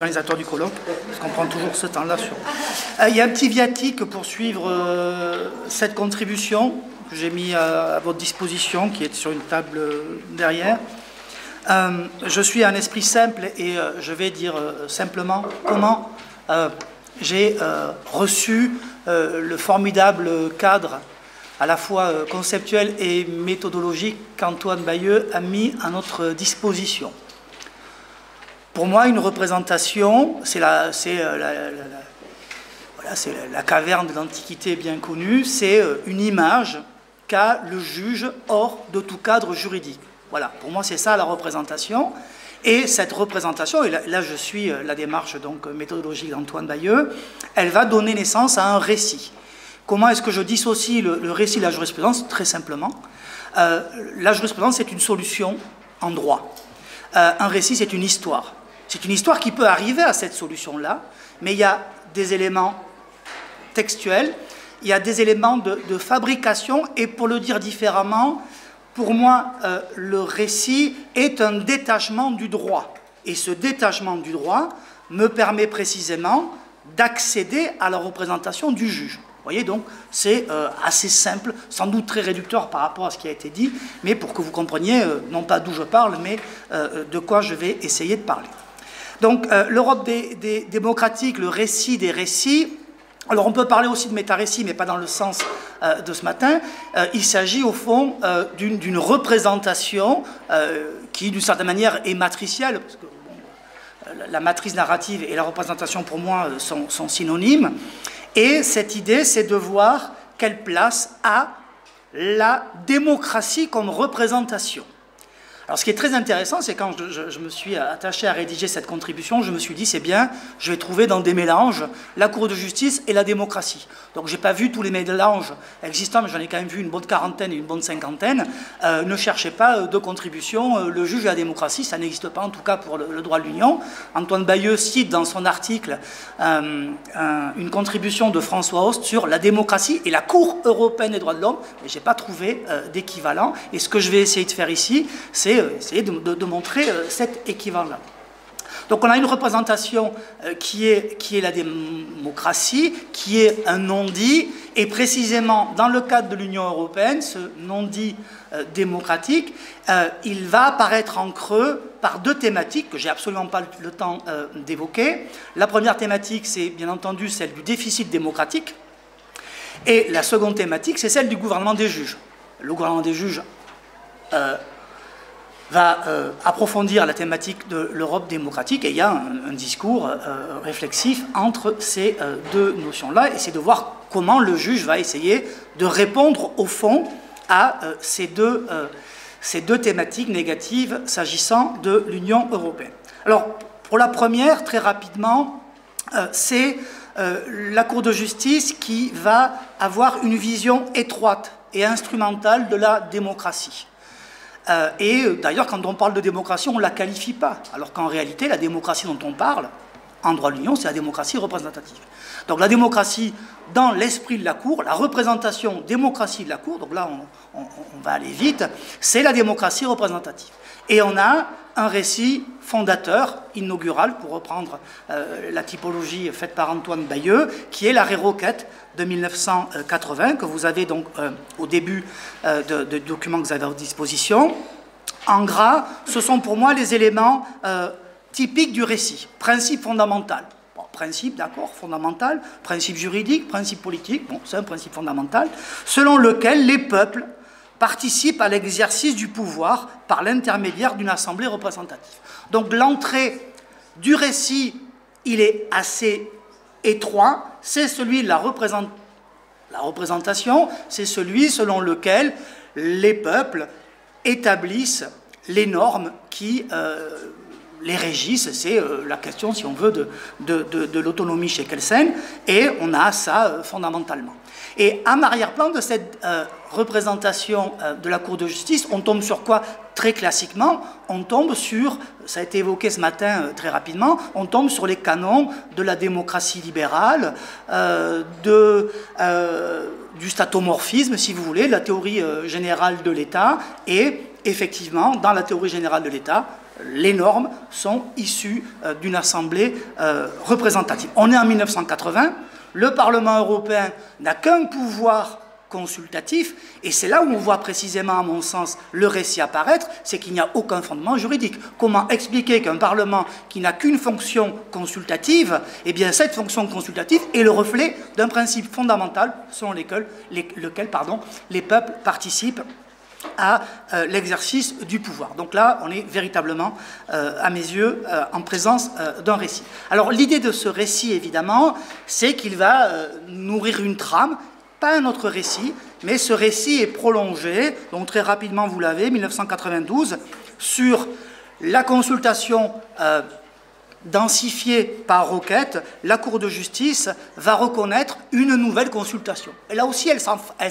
Organisateur du colloque, parce qu'on prend toujours ce temps-là sur... il y a un petit viatique pour suivre cette contribution que j'ai mis à votre disposition, qui est sur une table derrière. Je suis un esprit simple et je vais dire simplement comment j'ai reçu le formidable cadre à la fois conceptuel et méthodologique qu'Antoine Bayeux a mis à notre disposition. Pour moi, une représentation, c'est la caverne de l'Antiquité bien connue, c'est une image qu'a le juge hors de tout cadre juridique. Voilà, pour moi, c'est ça la représentation. Et cette représentation, et là je suis la démarche donc, méthodologique d'Antoine Bayeux, elle va donner naissance à un récit. Comment est-ce que je dissocie le récit de la jurisprudence? Très simplement. La jurisprudence, c'est une solution en droit. Un récit, c'est une histoire. C'est une histoire qui peut arriver à cette solution-là, mais il y a des éléments textuels, il y a des éléments de fabrication, et pour le dire différemment, pour moi, le récit est un détachement du droit. Et ce détachement du droit me permet précisément d'accéder à la représentation du juge. Vous voyez, donc, c'est assez simple, sans doute très réducteur par rapport à ce qui a été dit, mais pour que vous compreniez, non pas d'où je parle, mais de quoi je vais essayer de parler. Donc, l'Europe démocratique, le récit des récits, alors on peut parler aussi de méta-récit, mais pas dans le sens de ce matin. Il s'agit au fond d'une représentation qui, d'une certaine manière, est matricielle, parce que bon, la matrice narrative et la représentation, pour moi, sont synonymes. Et cette idée, c'est de voir quelle place a la démocratie comme représentation. Alors, ce qui est très intéressant, c'est quand je me suis attaché à rédiger cette contribution, je me suis dit, c'est bien, je vais trouver dans des mélanges la Cour de justice et la démocratie. Donc, je n'ai pas vu tous les mélanges existants, mais j'en ai quand même vu une bonne quarantaine et une bonne cinquantaine. Ne cherchez pas de contribution. Le juge et la démocratie, ça n'existe pas, en tout cas pour le droit de l'Union. Antoine Bayeux cite dans son article une contribution de François Host sur la démocratie et la Cour européenne des droits de l'homme, mais je n'ai pas trouvé d'équivalent. Et ce que je vais essayer de faire ici, c'est essayer de montrer cet équivalent. Donc on a une représentation qui est la démocratie, qui est un non-dit, et précisément dans le cadre de l'Union européenne, ce non-dit démocratique, il va apparaître en creux par deux thématiques que j'ai absolument pas le temps d'évoquer. La première thématique, c'est bien entendu celle du déficit démocratique, et la seconde thématique, c'est celle du gouvernement des juges. Le gouvernement des juges va approfondir la thématique de l'Europe démocratique, et il y a un discours réflexif entre ces deux notions-là, et c'est de voir comment le juge va essayer de répondre au fond à ces deux thématiques négatives s'agissant de l'Union européenne. Alors, pour la première, très rapidement, c'est la Cour de justice qui va avoir une vision étroite et instrumentale de la démocratie. Et d'ailleurs, quand on parle de démocratie, on ne la qualifie pas, alors qu'en réalité, la démocratie dont on parle, en droit de l'Union, c'est la démocratie représentative. Donc la démocratie dans l'esprit de la Cour, la représentation démocratie de la Cour, donc là on va aller vite, c'est la démocratie représentative. Et on a un récit fondateur, inaugural, pour reprendre la typologie faite par Antoine Bayeux, qui est l'arrêt Roquette de 1980, que vous avez donc au début du document que vous avez à votre disposition. En gras, ce sont pour moi les éléments typiques du récit. Principe fondamental. Bon, principe, d'accord, fondamental. Principe juridique, principe politique. Bon, c'est un principe fondamental. Selon lequel les peuples participent à l'exercice du pouvoir par l'intermédiaire d'une assemblée représentative. Donc l'entrée du récit, il est assez étroit, c'est celui de la représentation, c'est celui selon lequel les peuples établissent les normes qui les régissent. C'est la question, si on veut, de l'autonomie chez Kelsen, et on a ça fondamentalement. Et en arrière-plan de cette représentation de la Cour de justice, on tombe sur quoi? Très classiquement, on tombe sur, ça a été évoqué ce matin très rapidement, on tombe sur les canons de la démocratie libérale, du statomorphisme, si vous voulez, de la théorie générale de l'État, et effectivement, dans la théorie générale de l'État, les normes sont issues d'une assemblée représentative. On est en 1980, le Parlement européen n'a qu'un pouvoir consultatif, et c'est là où on voit précisément, à mon sens, le récit apparaître, c'est qu'il n'y a aucun fondement juridique. Comment expliquer qu'un Parlement qui n'a qu'une fonction consultative, eh bien cette fonction consultative est le reflet d'un principe fondamental selon lequel les peuples participent à l'exercice du pouvoir. Donc là, on est véritablement, à mes yeux, en présence d'un récit. Alors l'idée de ce récit, évidemment, c'est qu'il va nourrir une trame, pas un autre récit, mais ce récit est prolongé, donc très rapidement vous l'avez, 1992, sur la consultation densifiée par requête, la Cour de justice va reconnaître une nouvelle consultation. Et là aussi, elle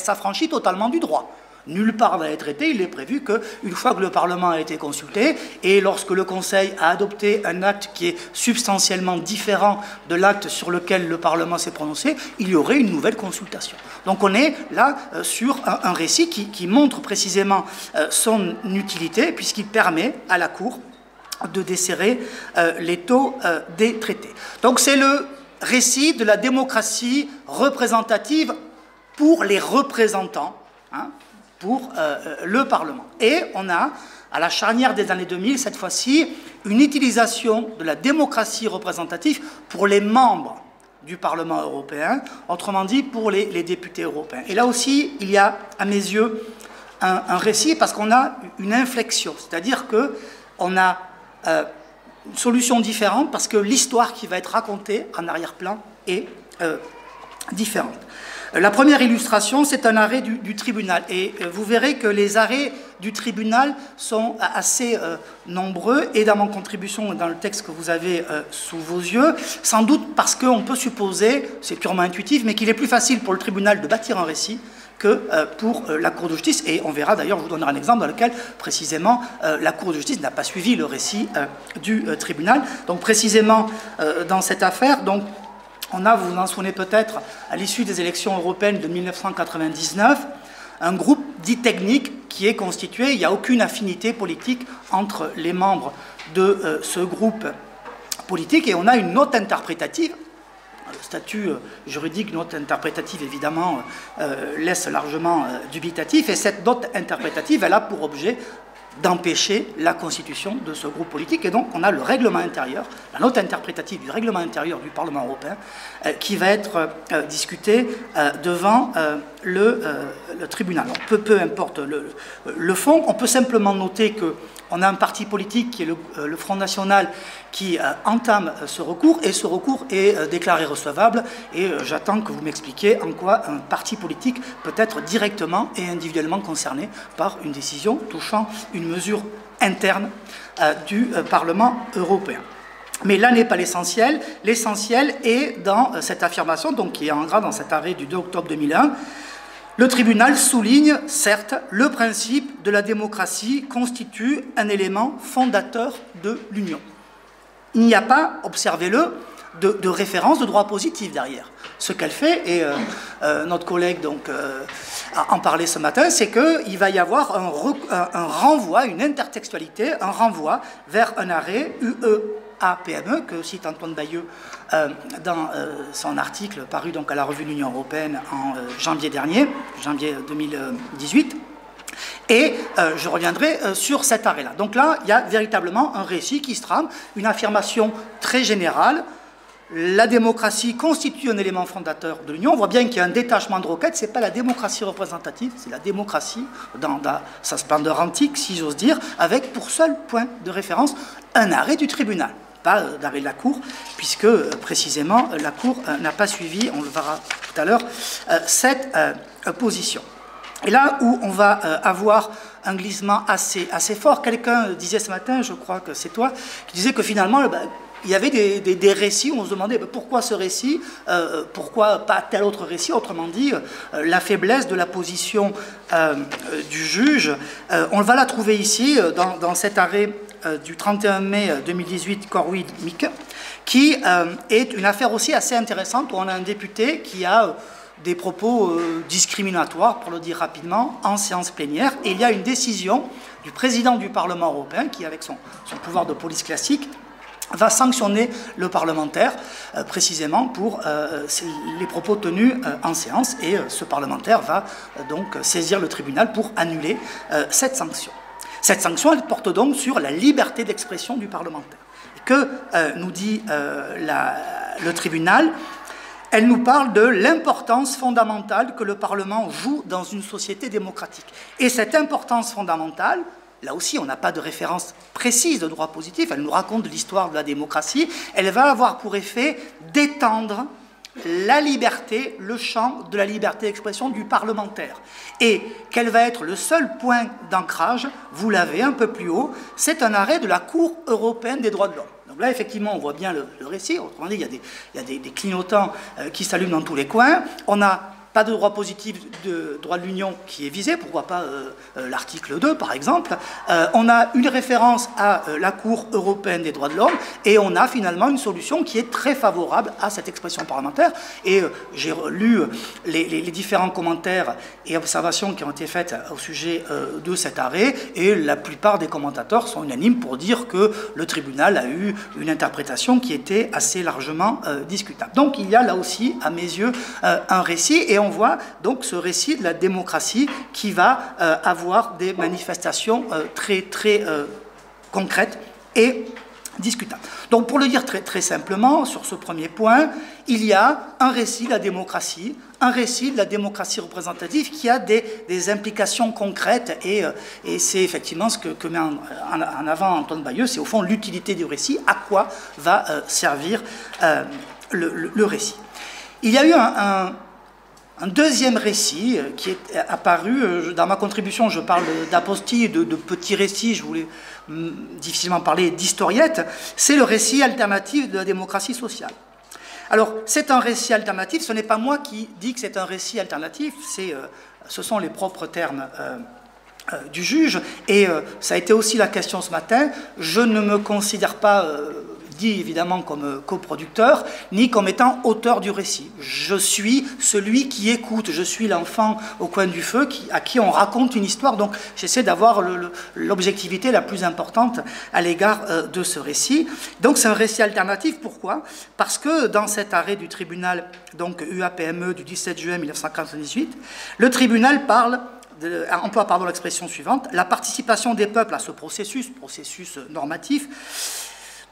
s'affranchit totalement du droit. Nulle part dans les traités, il est prévu qu'une fois que le Parlement a été consulté, et lorsque le Conseil a adopté un acte qui est substantiellement différent de l'acte sur lequel le Parlement s'est prononcé, il y aurait une nouvelle consultation. Donc on est là sur un récit qui montre précisément son utilité, puisqu'il permet à la Cour de desserrer les taux des traités. Donc c'est le récit de la démocratie représentative pour les représentants, hein, pour le Parlement. Et on a, à la charnière des années 2000, cette fois-ci, une utilisation de la démocratie représentative pour les membres du Parlement européen, autrement dit pour les députés européens. Et là aussi, il y a, à mes yeux, un récit, parce qu'on a une inflexion, c'est-à-dire qu'on a une solution différente, parce que l'histoire qui va être racontée en arrière-plan est différente. La première illustration, c'est un arrêt du tribunal. Et vous verrez que les arrêts du tribunal sont assez nombreux, et dans mon contribution, dans le texte que vous avez sous vos yeux, sans doute parce qu'on peut supposer, c'est purement intuitif, mais qu'il est plus facile pour le tribunal de bâtir un récit que pour la Cour de justice. Et on verra d'ailleurs, je vous donnerai un exemple dans lequel, précisément, la Cour de justice n'a pas suivi le récit du tribunal. Donc, précisément, dans cette affaire, donc, on a, vous vous en souvenez peut-être, à l'issue des élections européennes de 1999, un groupe dit technique qui est constitué, il n'y a aucune affinité politique entre les membres de ce groupe politique, et on a une note interprétative. Le statut juridique, note interprétative, évidemment, laisse largement dubitatif, et cette note interprétative, elle a pour objet d'empêcher la constitution de ce groupe politique. Et donc, on a le règlement intérieur, la note interprétative du règlement intérieur du Parlement européen, qui va être discutée devant le tribunal. Alors, peu importe le fond, on peut simplement noter qu'on a un parti politique qui est le Front National qui entame ce recours, et ce recours est déclaré recevable, et j'attends que vous m'expliquiez en quoi un parti politique peut être directement et individuellement concerné par une décision touchant une mesure interne du Parlement européen. Mais là n'est pas l'essentiel. L'essentiel est dans cette affirmation, donc qui est en gras dans cet arrêt du 2 octobre 2001. Le tribunal souligne, certes, le principe de la démocratie constitue un élément fondateur de l'Union. Il n'y a pas, observez-le, de référence de droit positif derrière. Ce qu'elle fait, et notre collègue donc, en parlait ce matin, c'est qu'il va y avoir un renvoi, une intertextualité, un renvoi vers un arrêt UE-APME, que cite Antoine Bayeux dans son article paru donc à la revue de l'Union européenne en janvier dernier, janvier 2018. Et je reviendrai sur cet arrêt-là. Donc là, il y a véritablement un récit qui se trame, une affirmation très générale. La démocratie constitue un élément fondateur de l'Union. On voit bien qu'il y a un détachement de requête. Ce n'est pas la démocratie représentative, c'est la démocratie dans sa splendeur antique, si j'ose dire, avec pour seul point de référence un arrêt du tribunal, pas d'arrêt de la Cour, puisque précisément la Cour n'a pas suivi, on le verra tout à l'heure, cette position. Et là où on va avoir un glissement assez fort, quelqu'un disait ce matin, je crois que c'est toi, qui disait que finalement, il y avait des récits où on se demandait pourquoi ce récit, pourquoi pas tel autre récit, autrement dit, la faiblesse de la position du juge. On va la trouver ici, dans cet arrêt du 31 mai 2018, Corwin-Mikke, qui est une affaire aussi assez intéressante, où on a un député qui a des propos discriminatoires, pour le dire rapidement, en séance plénière. Et il y a une décision du président du Parlement européen qui, avec son pouvoir de police classique, va sanctionner le parlementaire précisément pour les propos tenus en séance, et ce parlementaire va donc saisir le tribunal pour annuler cette sanction. Cette sanction, elle porte donc sur la liberté d'expression du parlementaire. Et que nous dit le tribunal? Elle nous parle de l'importance fondamentale que le Parlement joue dans une société démocratique. Et cette importance fondamentale, là aussi, on n'a pas de référence précise de droit positif, elle nous raconte l'histoire de la démocratie, elle va avoir pour effet d'étendre la liberté, le champ de la liberté d'expression du parlementaire. Et quel va être le seul point d'ancrage? Vous l'avez un peu plus haut, c'est un arrêt de la Cour européenne des droits de l'homme. Donc là, effectivement, on voit bien le récit. Autrement dit, il y a des clignotants qui s'allument dans tous les coins. On n'a pas de droit positif de droit de l'Union qui est visé, pourquoi pas l'article 2 par exemple. On a une référence à la Cour européenne des droits de l'homme, et on a finalement une solution qui est très favorable à cette expression parlementaire. Et j'ai lu les différents commentaires et observations qui ont été faites au sujet de cet arrêt, et la plupart des commentateurs sont unanimes pour dire que le tribunal a eu une interprétation qui était assez largement discutable. Donc il y a là aussi, à mes yeux, un récit, et on voit donc ce récit de la démocratie qui va avoir des manifestations très concrètes et discutables. Donc pour le dire très simplement, sur ce premier point, il y a un récit de la démocratie, un récit de la démocratie représentative qui a des implications concrètes, et c'est effectivement ce que met en avant Antoine Bayeux, c'est au fond l'utilité du récit, à quoi va servir le récit. Il y a eu un deuxième récit qui est apparu, dans ma contribution je parle d'apostilles, de petits récits, je voulais difficilement parler d'historiette, c'est le récit alternatif de la démocratie sociale. Alors c'est un récit alternatif, ce n'est pas moi qui dis que c'est un récit alternatif, ce sont les propres termes du juge, et ça a été aussi la question ce matin. Je ne me considère pas dit évidemment comme coproducteur, ni comme étant auteur du récit. Je suis celui qui écoute, je suis l'enfant au coin du feu à qui on raconte une histoire, donc j'essaie d'avoir l'objectivité la plus importante à l'égard de ce récit. Donc c'est un récit alternatif, pourquoi? Parce que dans cet arrêt du tribunal, donc UAPME du 17 juin 1998, le tribunal emploie l'expression suivante: la participation des peuples à ce processus normatif,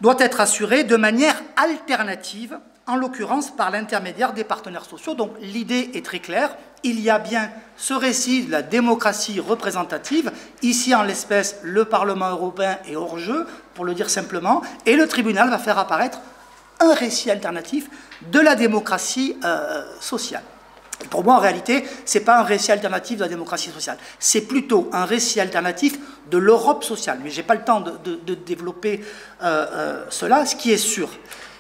doit être assurée de manière alternative, en l'occurrence par l'intermédiaire des partenaires sociaux. Donc l'idée est très claire, il y a bien ce récit de la démocratie représentative, ici en l'espèce le Parlement européen est hors jeu, pour le dire simplement, et le tribunal va faire apparaître un récit alternatif de la démocratie sociale. Pour moi, en réalité, ce n'est pas un récit alternatif de la démocratie sociale, c'est plutôt un récit alternatif de l'Europe sociale. Mais je n'ai pas le temps de développer cela. Ce qui est sûr,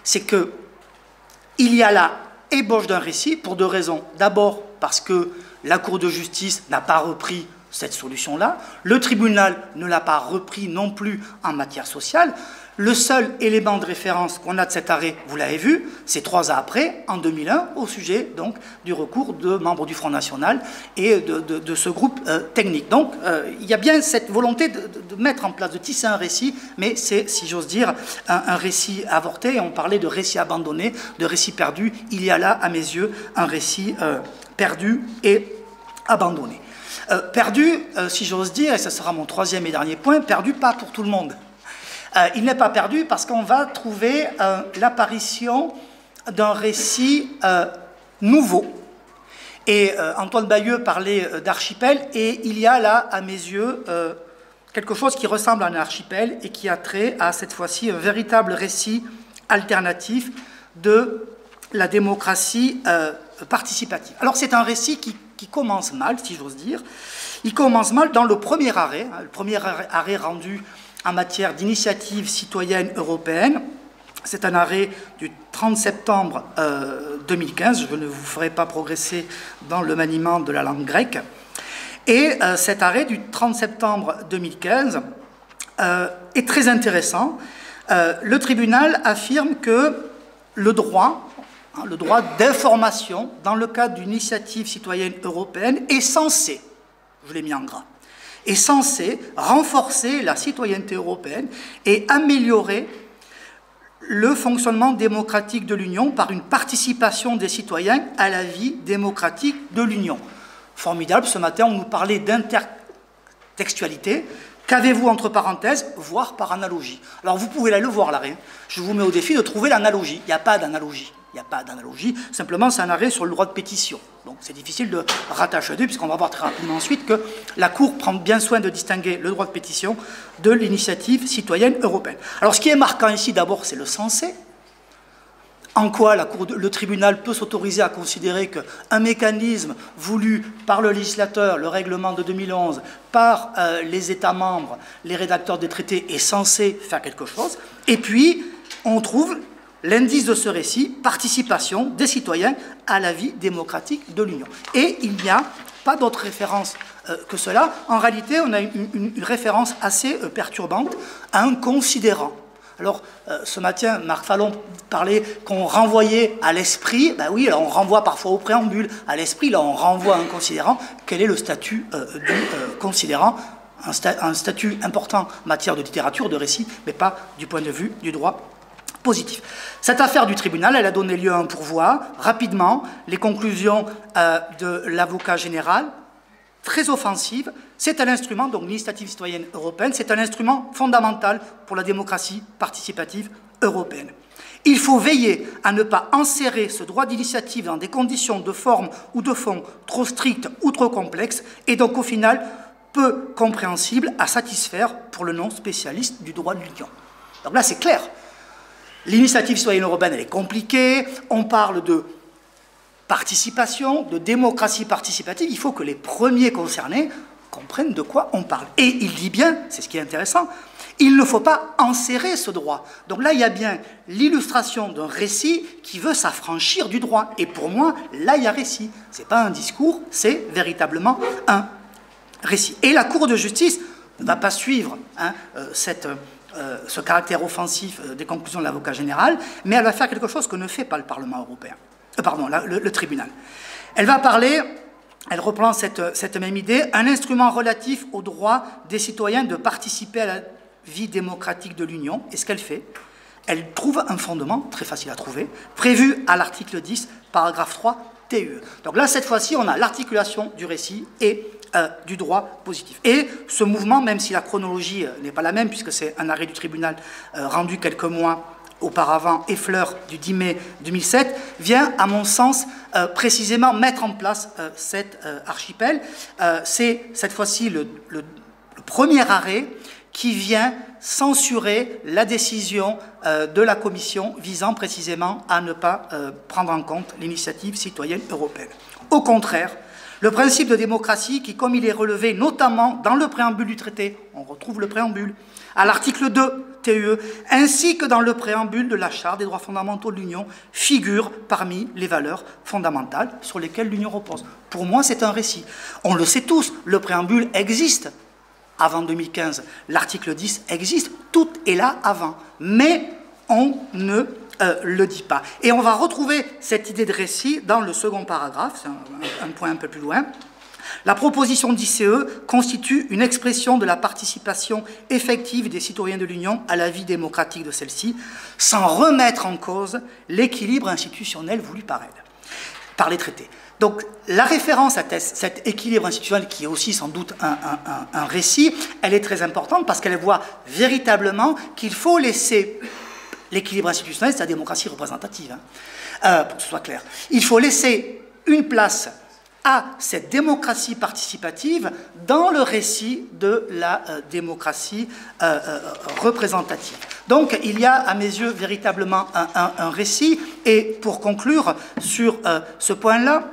c'est qu'il y a là ébauche d'un récit pour deux raisons. D'abord, parce que la Cour de justice n'a pas repris cette solution-là, le tribunal ne l'a pas repris non plus en matière sociale. Le seul élément de référence qu'on a de cet arrêt, vous l'avez vu, c'est 3 ans après, en 2001, au sujet donc du recours de membres du Front National et de ce groupe technique. Donc il y a bien cette volonté de mettre en place, de tisser un récit, mais c'est, si j'ose dire, un récit avorté. On parlait de récit abandonné, de récit perdu. Il y a là, à mes yeux, un récit perdu et abandonné. Perdu, si j'ose dire, et ce sera mon troisième et dernier point, perdu pas pour tout le monde. Il n'est pas perdu parce qu'on va trouver l'apparition d'un récit nouveau. Et Antoine Bayeux parlait d'archipel, et il y a là, à mes yeux, quelque chose qui ressemble à un archipel et qui a trait à, cette fois-ci, un véritable récit alternatif de la démocratie participative. Alors c'est un récit qui commence mal, si j'ose dire. Il commence mal dans le premier arrêt rendu en matière d'initiative citoyenne européenne. C'est un arrêt du 30 septembre 2015. Je ne vous ferai pas progresser dans le maniement de la langue grecque. Et cet arrêt du 30 septembre 2015 est très intéressant. Le tribunal affirme que le droit Le droit d'information, dans le cadre d'une initiative citoyenne européenne, est censé, je l'ai mis en gras, est censé renforcer la citoyenneté européenne et améliorer le fonctionnement démocratique de l'Union par une participation des citoyens à la vie démocratique de l'Union. Formidable, ce matin on nous parlait d'intertextualité. Qu'avez-vous entre parenthèses, voire par analogie? Alors vous pouvez aller le voir l'arrêt. Je vous mets au défi de trouver l'analogie. Il n'y a pas d'analogie. Il n'y a pas d'analogie, simplement c'est un arrêt sur le droit de pétition. Donc c'est difficile de rattacher deux, puisqu'on va voir très rapidement ensuite que la Cour prend bien soin de distinguer le droit de pétition de l'initiative citoyenne européenne. Alors ce qui est marquant ici d'abord, c'est le censé. En quoi le tribunal peut s'autoriser à considérer qu'un mécanisme voulu par le législateur, le règlement de 2011, par les États membres, les rédacteurs des traités, est censé faire quelque chose. Et puis, on trouve l'indice de ce récit, participation des citoyens à la vie démocratique de l'Union. Et il n'y a pas d'autre référence que cela. En réalité, on a une référence assez perturbante à un considérant. Alors, ce matin, Marc Fallon parlait qu'on renvoyait à l'esprit. Ben oui, alors on renvoie parfois au préambule. À l'esprit, là, on renvoie à un considérant. Quel est le statut du considérant? Un statut important en matière de littérature, de récit, mais pas du point de vue du droit positif. Cette affaire du tribunal, elle a donné lieu à un pourvoi. Rapidement, les conclusions de l'avocat général, très offensives. C'est un instrument, donc l'initiative citoyenne européenne, c'est un instrument fondamental pour la démocratie participative européenne. Il faut veiller à ne pas enserrer ce droit d'initiative dans des conditions de forme ou de fond trop strictes ou trop complexes, et donc au final peu compréhensibles à satisfaire pour le non-spécialiste du droit de l'Union. Donc là, c'est clair. L'initiative citoyenne européenne, elle est compliquée, on parle de participation, de démocratie participative, il faut que les premiers concernés comprennent de quoi on parle. Et il dit bien, c'est ce qui est intéressant, il ne faut pas enserrer ce droit. Donc là, il y a bien l'illustration d'un récit qui veut s'affranchir du droit. Et pour moi, là, il y a récit. Ce n'est pas un discours, c'est véritablement un récit. Et la Cour de justice ne va pas suivre ce caractère offensif des conclusions de l'avocat général, mais elle va faire quelque chose que ne fait pas le Parlement européen, le tribunal. Elle va parler, elle reprend cette même idée, un instrument relatif au droit des citoyens de participer à la vie démocratique de l'Union. Et ce qu'elle fait, elle trouve un fondement, très facile à trouver, prévu à l'article 10, paragraphe 3, TUE. Donc là, cette fois-ci, on a l'articulation du récit et du droit positif. Et ce mouvement, même si la chronologie n'est pas la même, puisque c'est un arrêt du tribunal rendu quelques mois auparavant, effleure du 10 mai 2007, vient, à mon sens, précisément mettre en place cet archipel. C'est cette fois-ci le premier arrêt qui vient censurer la décision de la Commission visant précisément à ne pas prendre en compte l'initiative citoyenne européenne. Au contraire, le principe de démocratie qui, comme il est relevé notamment dans le préambule du traité, on retrouve le préambule, à l'article 2 TUE, ainsi que dans le préambule de la Charte des droits fondamentaux de l'Union, figure parmi les valeurs fondamentales sur lesquelles l'Union repose. Pour moi, c'est un récit. On le sait tous, le préambule existe avant 2015, l'article 10 existe, tout est là avant, mais on ne le dit pas. Et on va retrouver cette idée de récit dans le second paragraphe, c'est un point un peu plus loin. La proposition d'ICE constitue une expression de la participation effective des citoyens de l'Union à la vie démocratique de celle-ci, sans remettre en cause l'équilibre institutionnel voulu par elle, par les traités. Donc la référence à cet équilibre institutionnel, qui est aussi sans doute un récit, elle est très importante parce qu'elle voit véritablement qu'il faut laisser l'équilibre institutionnel, c'est la démocratie représentative, pour que ce soit clair. Il faut laisser une place à cette démocratie participative dans le récit de la démocratie représentative. Donc il y a à mes yeux véritablement un récit. Et pour conclure sur ce point-là,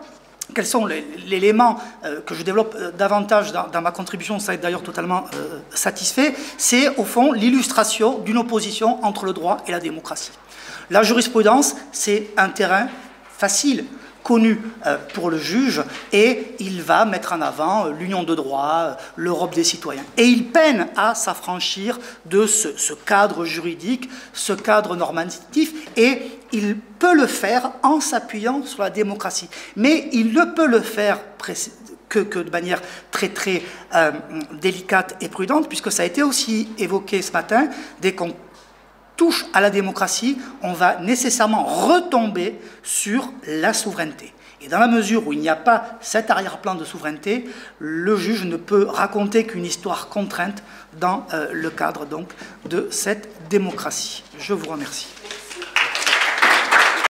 quels sont les éléments que je développe davantage dans ma contribution, ça va être d'ailleurs totalement satisfait, c'est au fond l'illustration d'une opposition entre le droit et la démocratie. La jurisprudence, c'est un terrain facile, connu pour le juge, et il va mettre en avant l'union de droit, l'Europe des citoyens. Et il peine à s'affranchir de ce cadre juridique, ce cadre normatif, et il peut le faire en s'appuyant sur la démocratie. Mais il ne peut le faire que de manière très délicate et prudente, puisque ça a été aussi évoqué ce matin, dès qu'on touche à la démocratie, on va nécessairement retomber sur la souveraineté. Et dans la mesure où il n'y a pas cet arrière-plan de souveraineté, le juge ne peut raconter qu'une histoire contrainte dans le cadre donc de cette démocratie. Je vous remercie.